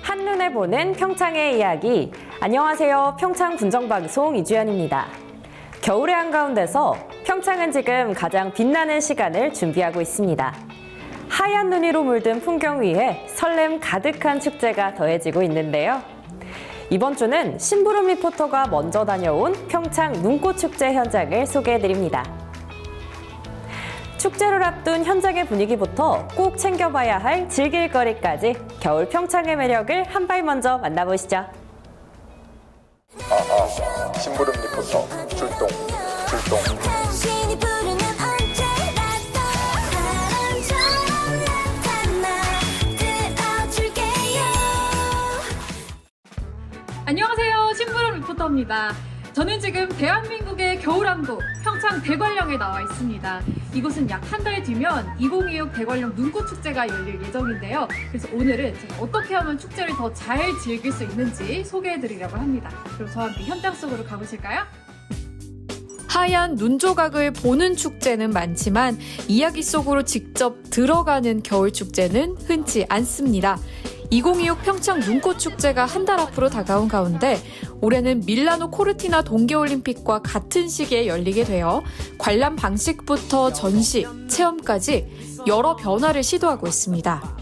한눈에 보는 평창의 이야기. 안녕하세요. 평창 군정방송 이주연입니다. 겨울의 한가운데서 평창은 지금 가장 빛나는 시간을 준비하고 있습니다. 하얀 눈이로 물든 풍경 위에 설렘 가득한 축제가 더해지고 있는데요. 이번 주는 심부름 리포터가 먼저 다녀온 평창 눈꽃축제 현장을 소개해드립니다. 축제를 앞둔 현장의 분위기부터 꼭 챙겨봐야 할 즐길 거리까지 겨울 평창의 매력을 한 발 먼저 만나보시죠. 심부름 리포터 출동. 당신이 부르면 언제라도 바람처럼 나타나 들어줄게요. 안녕하세요. 심부름 리포터입니다. 저는 지금 대한민국의 겨울왕국 평창 대관령에 나와 있습니다. 이곳은 약 한 달 뒤면 2026 대관령 눈꽃축제가 열릴 예정인데요. 그래서 오늘은 제가 어떻게 하면 축제를 더 잘 즐길 수 있는지 소개해드리려고 합니다. 그럼 저와 함께 현장 속으로 가보실까요? 하얀 눈 조각을 보는 축제는 많지만 이야기 속으로 직접 들어가는 겨울 축제는 흔치 않습니다. 2026 평창 눈꽃축제가 한 달 앞으로 다가온 가운데 올해는 밀라노 코르티나 동계올림픽과 같은 시기에 열리게 되어 관람 방식부터 전시, 체험까지 여러 변화를 시도하고 있습니다.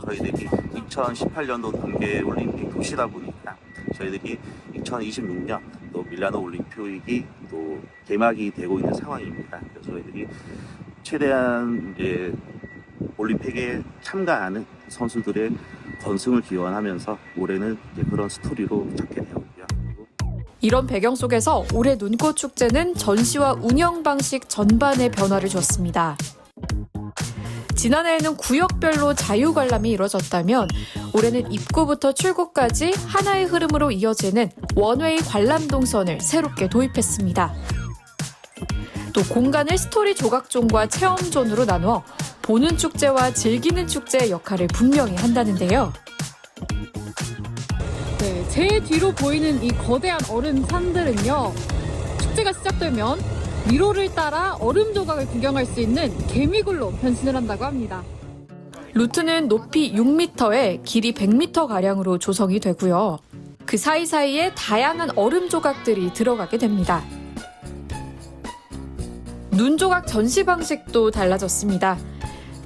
저희들이 2018년도 동계올림픽 도시다 보니까 저희들이 2026년 또 밀라노 올림픽이 또 개막이 되고 있는 상황입니다. 그래서 저희들이 최대한 이제 올림픽에 참가하는 선수들의 건승을 기원하면서 올해는 이제 그런 스토리로 잡게 되었고요. 이런 배경 속에서 올해 눈꽃축제는 전시와 운영 방식 전반에 변화를 줬습니다. 지난해에는 구역별로 자유관람이 이루어졌다면 올해는 입구부터 출구까지 하나의 흐름으로 이어지는 원웨이 관람 동선을 새롭게 도입했습니다. 또 공간을 스토리 조각존과 체험존으로 나누어 보는 축제와 즐기는 축제의 역할을 분명히 한다는데요. 네, 제 뒤로 보이는 이 거대한 얼음 산들은요. 축제가 시작되면 미로를 따라 얼음 조각을 구경할 수 있는 개미굴로 변신을 한다고 합니다. 루트는 높이 6m에 길이 100m가량으로 조성이 되고요. 그 사이사이에 다양한 얼음 조각들이 들어가게 됩니다. 눈 조각 전시 방식도 달라졌습니다.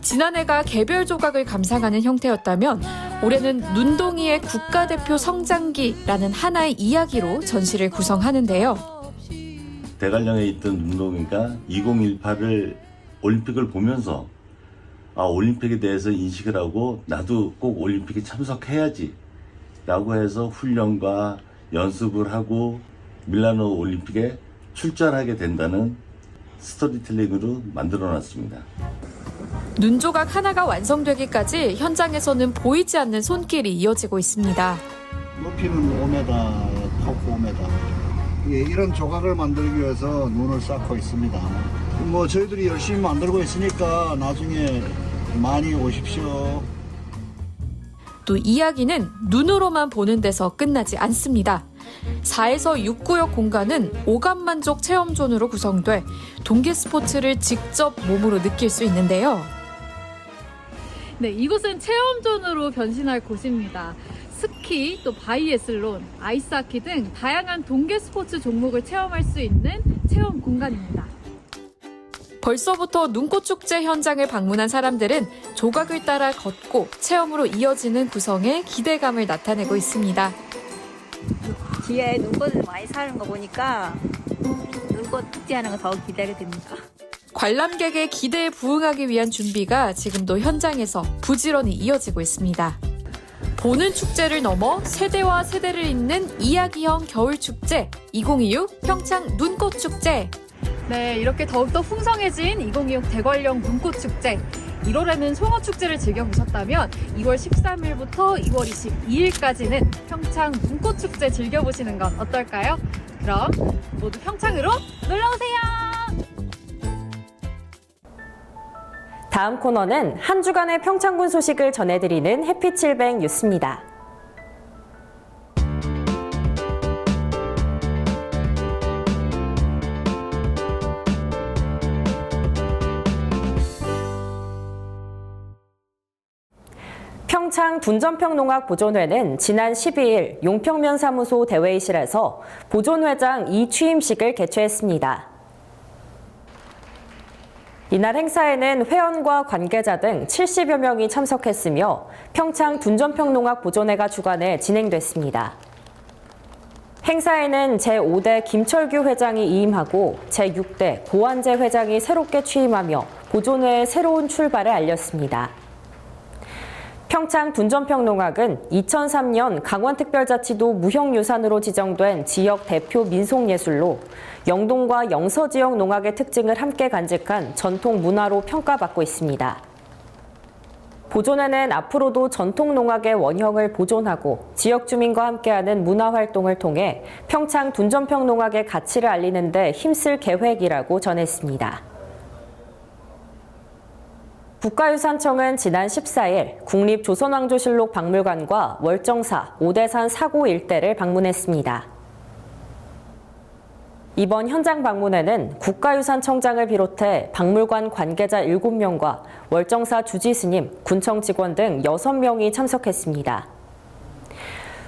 지난해가 개별 조각을 감상하는 형태였다면 올해는 눈동이의 국가대표 성장기라는 하나의 이야기로 전시를 구성하는데요. 대관령에 있던 눈동이가 2018을 올림픽을 보면서 올림픽에 대해서 인식을 하고 나도 꼭 올림픽에 참석해야지 라고 해서 훈련과 연습을 하고 밀라노 올림픽에 출전하게 된다는 스토리텔링으로 만들어놨습니다. 눈 조각 하나가 완성되기까지 현장에서는 보이지 않는 손길이 이어지고 있습니다. 높이는 5m, 턱 5m. 이런 조각을 만들기 위해서 눈을 쌓고 있습니다. 저희들이 열심히 만들고 있으니까 나중에 많이 오십시오. 또 이야기는 눈으로만 보는 데서 끝나지 않습니다. 4에서 6구역 공간은 오감만족 체험존으로 구성돼 동계 스포츠를 직접 몸으로 느낄 수 있는데요. 네, 이곳은 체험존으로 변신할 곳입니다. 스키, 또 바이애슬론, 아이스하키 등 다양한 동계 스포츠 종목을 체험할 수 있는 체험 공간입니다. 벌써부터 눈꽃축제 현장을 방문한 사람들은 조각을 따라 걷고 체험으로 이어지는 구성에 기대감을 나타내고 있습니다. 뒤에 눈꽃을 많이 사는 거 보니까 눈꽃 축제하는 거 더 기대가 됩니다. 관람객의 기대에 부응하기 위한 준비가 지금도 현장에서 부지런히 이어지고 있습니다. 보는 축제를 넘어 세대와 세대를 잇는 이야기형 겨울축제 2026 평창 눈꽃축제. 네, 이렇게 더욱더 풍성해진 2026 대관령 눈꽃축제. 1월에는 송어축제를 즐겨보셨다면 2월 13일부터 2월 22일까지는 평창 눈꽃축제 즐겨보시는 건 어떨까요? 그럼 모두 평창으로 놀러오세요! 다음 코너는 한 주간의 평창군 소식을 전해드리는 해피칠백 뉴스입니다. 평창 평창 둔전평농악 보존회는 지난 12일 용평면 사무소 대회의실에서 보존회장 2취임식을 개최했습니다. 이날 행사에는 회원과 관계자 등 70여 명이 참석했으며 평창 둔전평농악 보존회가 주관해 진행됐습니다. 행사에는 제5대 김철규 회장이 이임하고 제6대 고한재 회장이 새롭게 취임하며 보존회의 새로운 출발을 알렸습니다. 평창 둔전평농악은 2003년 강원특별자치도 무형유산으로 지정된 지역 대표 민속예술로 영동과 영서 지역 농악의 특징을 함께 간직한 전통 문화로 평가받고 있습니다. 보존회는 앞으로도 전통 농악의 원형을 보존하고 지역 주민과 함께하는 문화활동을 통해 평창 둔전평농악의 가치를 알리는 데 힘쓸 계획이라고 전했습니다. 국가유산청은 지난 14일 국립조선왕조실록 박물관과 월정사, 오대산 사고 일대를 방문했습니다. 이번 현장 방문에는 국가유산청장을 비롯해 박물관 관계자 7명과 월정사 주지스님, 군청 직원 등 6명이 참석했습니다.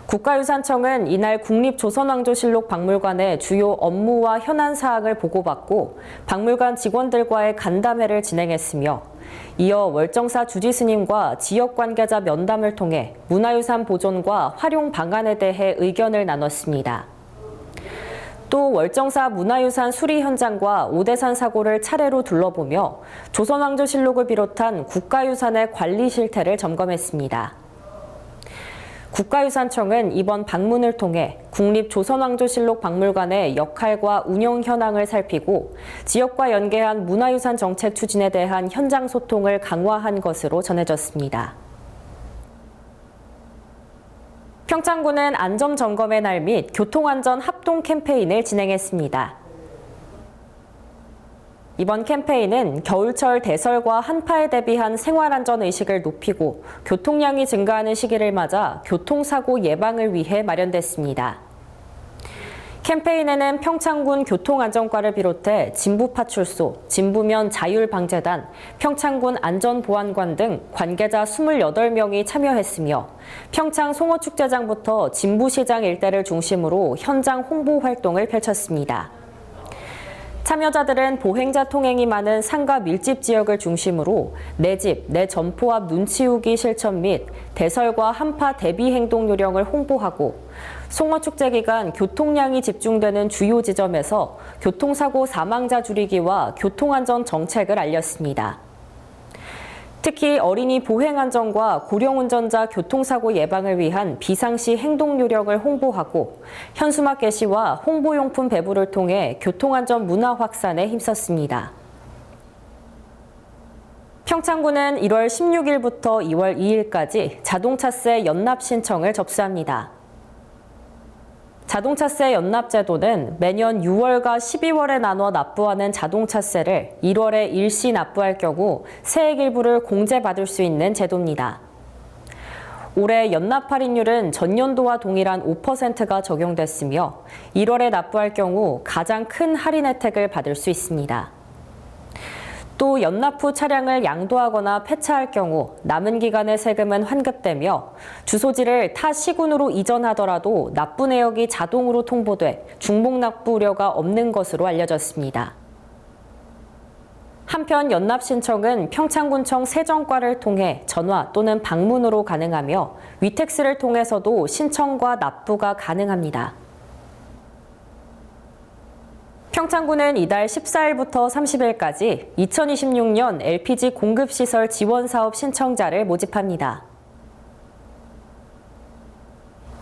국가유산청은 이날 국립조선왕조실록 박물관의 주요 업무와 현안 사항을 보고받고 박물관 직원들과의 간담회를 진행했으며 이어 월정사 주지스님과 지역 관계자 면담을 통해 문화유산 보존과 활용 방안에 대해 의견을 나눴습니다. 또 월정사 문화유산 수리 현장과 오대산 사고를 차례로 둘러보며 조선왕조실록을 비롯한 국가유산의 관리 실태를 점검했습니다. 국가유산청은 이번 방문을 통해 국립조선왕조실록 박물관의 역할과 운영 현황을 살피고 지역과 연계한 문화유산 정책 추진에 대한 현장 소통을 강화한 것으로 전해졌습니다. 평창군은 안전점검의 날 및 교통안전 합동 캠페인을 진행했습니다. 이번 캠페인은 겨울철 대설과 한파에 대비한 생활안전의식을 높이고 교통량이 증가하는 시기를 맞아 교통사고 예방을 위해 마련됐습니다. 캠페인에는 평창군 교통안전과를 비롯해 진부파출소, 진부면 자율방재단, 평창군 안전보안관 등 관계자 28명이 참여했으며 평창 송어축제장부터 진부시장 일대를 중심으로 현장 홍보 활동을 펼쳤습니다. 참여자들은 보행자 통행이 많은 상가 밀집 지역을 중심으로 내 집, 내 점포 앞 눈치우기 실천 및 대설과 한파 대비 행동 요령을 홍보하고 송어축제 기간 교통량이 집중되는 주요 지점에서 교통사고 사망자 줄이기와 교통안전 정책을 알렸습니다. 특히 어린이 보행안전과 고령운전자 교통사고 예방을 위한 비상시 행동 요령을 홍보하고 현수막 게시와 홍보용품 배부를 통해 교통안전 문화 확산에 힘썼습니다. 평창군은 1월 16일부터 2월 2일까지 자동차세 연납 신청을 접수합니다. 자동차세 연납제도는 매년 6월과 12월에 나눠 납부하는 자동차세를 1월에 일시 납부할 경우 세액 일부를 공제받을 수 있는 제도입니다. 올해 연납 할인율은 전년도와 동일한 5%가 적용됐으며 1월에 납부할 경우 가장 큰 할인 혜택을 받을 수 있습니다. 또 연납 후 차량을 양도하거나 폐차할 경우 남은 기간의 세금은 환급되며 주소지를 타 시군으로 이전하더라도 납부 내역이 자동으로 통보돼 중복 납부 우려가 없는 것으로 알려졌습니다. 한편 연납 신청은 평창군청 세정과를 통해 전화 또는 방문으로 가능하며 위택스를 통해서도 신청과 납부가 가능합니다. 평창군은 이달 14일부터 30일까지 2026년 LPG 공급시설 지원사업 신청자를 모집합니다.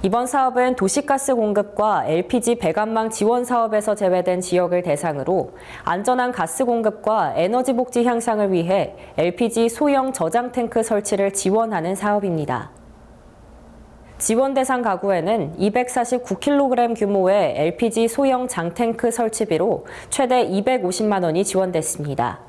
이번 사업은 도시가스 공급과 LPG 배관망 지원 사업에서 제외된 지역을 대상으로 안전한 가스 공급과 에너지 복지 향상을 위해 LPG 소형 저장 탱크 설치를 지원하는 사업입니다. 지원 대상 가구에는 249kg 규모의 LPG 소형 장탱크 설치비로 최대 250만 원이 지원됐습니다.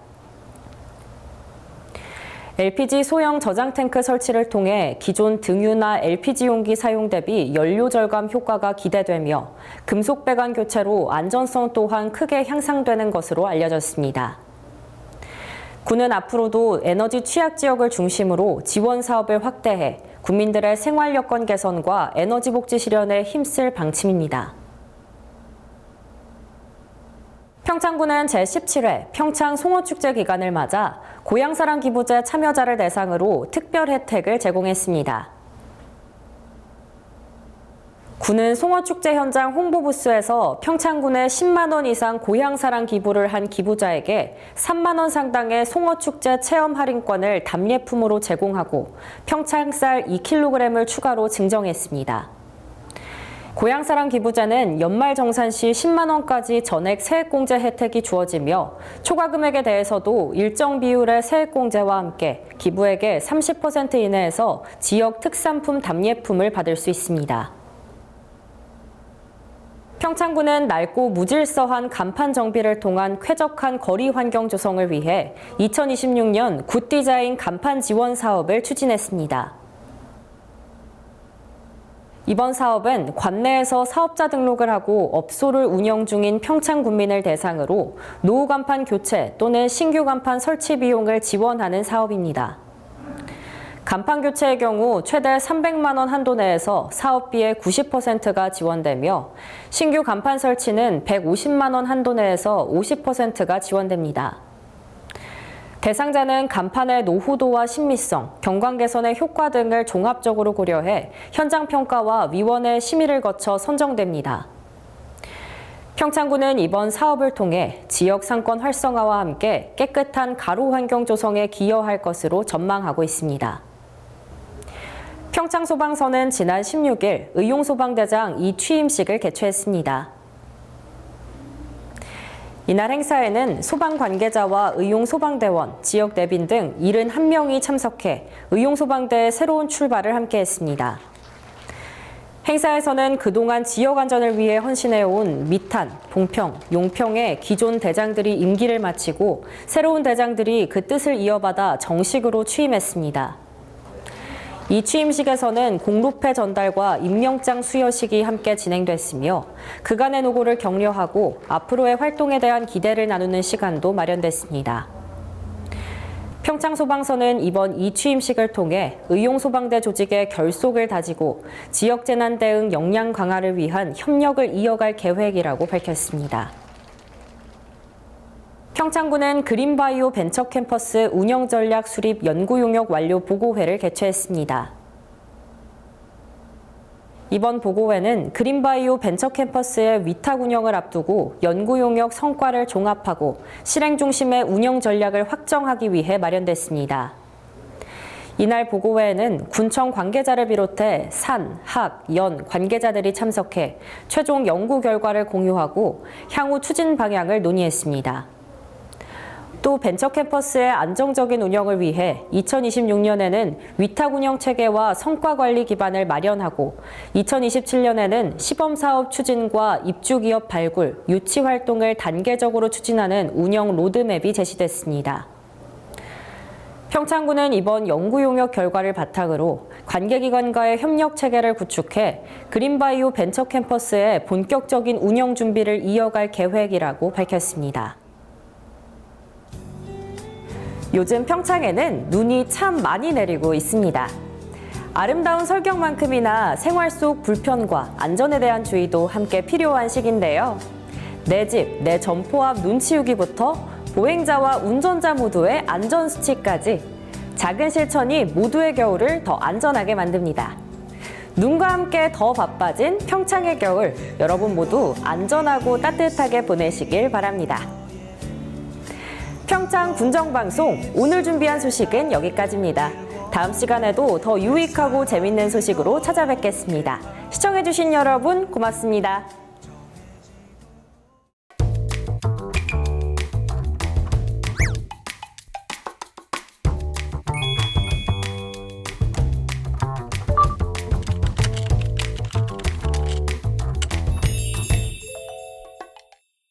LPG 소형 저장탱크 설치를 통해 기존 등유나 LPG 용기 사용 대비 연료 절감 효과가 기대되며 금속 배관 교체로 안전성 또한 크게 향상되는 것으로 알려졌습니다. 군은 앞으로도 에너지 취약 지역을 중심으로 지원 사업을 확대해 국민들의 생활 여건 개선과 에너지 복지 실현에 힘쓸 방침입니다. 평창군은 제17회 평창 송어축제 기간을 맞아 고향사랑 기부제 참여자를 대상으로 특별 혜택을 제공했습니다. 군은 송어축제 현장 홍보부스에서 평창군에 10만 원 이상 고향사랑 기부를 한 기부자에게 3만 원 상당의 송어축제 체험 할인권을 답례품으로 제공하고 평창쌀 2kg을 추가로 증정했습니다. 고향사랑 기부자는 연말정산 시 10만 원까지 전액 세액공제 혜택이 주어지며 초과 금액에 대해서도 일정 비율의 세액공제와 함께 기부액의 30% 이내에서 지역 특산품 답례품을 받을 수 있습니다. 평창군은 낡고 무질서한 간판 정비를 통한 쾌적한 거리 환경 조성을 위해 2026년 굿 디자인 간판 지원 사업을 추진했습니다. 이번 사업은 관내에서 사업자 등록을 하고 업소를 운영 중인 평창 군민을 대상으로 노후 간판 교체 또는 신규 간판 설치 비용을 지원하는 사업입니다. 간판 교체의 경우 최대 300만 원 한도 내에서 사업비의 90%가 지원되며 신규 간판 설치는 150만 원 한도 내에서 50%가 지원됩니다. 대상자는 간판의 노후도와 신미성, 경관 개선의 효과 등을 종합적으로 고려해 현장 평가와 위원회 심의를 거쳐 선정됩니다. 평창군은 이번 사업을 통해 지역 상권 활성화와 함께 깨끗한 가로 환경 조성에 기여할 것으로 전망하고 있습니다. 평창소방서는 지난 16일 의용소방대장 이취임식을 개최했습니다. 이날 행사에는 소방 관계자와 의용소방대원, 지역 내빈 등 71명이 참석해 의용소방대의 새로운 출발을 함께했습니다. 행사에서는 그동안 지역 안전을 위해 헌신해온 미탄, 봉평, 용평의 기존 대장들이 임기를 마치고 새로운 대장들이 그 뜻을 이어받아 정식으로 취임했습니다. 이 취임식에서는 공로패 전달과 임명장 수여식이 함께 진행됐으며 그간의 노고를 격려하고 앞으로의 활동에 대한 기대를 나누는 시간도 마련됐습니다. 평창소방서는 이번 이 취임식을 통해 의용소방대 조직의 결속을 다지고 지역재난 대응 역량 강화를 위한 협력을 이어갈 계획이라고 밝혔습니다. 평창군은 그린바이오 벤처캠퍼스 운영전략 수립 연구용역 완료 보고회를 개최했습니다. 이번 보고회는 그린바이오 벤처캠퍼스의 위탁 운영을 앞두고 연구용역 성과를 종합하고 실행 중심의 운영 전략을 확정하기 위해 마련됐습니다. 이날 보고회에는 군청 관계자를 비롯해 산, 학, 연 관계자들이 참석해 최종 연구 결과를 공유하고 향후 추진 방향을 논의했습니다. 또 벤처캠퍼스의 안정적인 운영을 위해 2026년에는 위탁 운영 체계와 성과 관리 기반을 마련하고 2027년에는 시범사업 추진과 입주기업 발굴, 유치 활동을 단계적으로 추진하는 운영 로드맵이 제시됐습니다. 평창군은 이번 연구 용역 결과를 바탕으로 관계기관과의 협력 체계를 구축해 그린바이오 벤처캠퍼스의 본격적인 운영 준비를 이어갈 계획이라고 밝혔습니다. 요즘 평창에는 눈이 참 많이 내리고 있습니다. 아름다운 설경만큼이나 생활 속 불편과 안전에 대한 주의도 함께 필요한 시기인데요. 내 집, 내 점포 앞 눈 치우기부터 보행자와 운전자 모두의 안전수칙까지 작은 실천이 모두의 겨울을 더 안전하게 만듭니다. 눈과 함께 더 바빠진 평창의 겨울, 여러분 모두 안전하고 따뜻하게 보내시길 바랍니다. 평창 군정방송 오늘 준비한 소식은 여기까지입니다. 다음 시간에도 더 유익하고 재밌는 소식으로 찾아뵙겠습니다. 시청해주신 여러분 고맙습니다.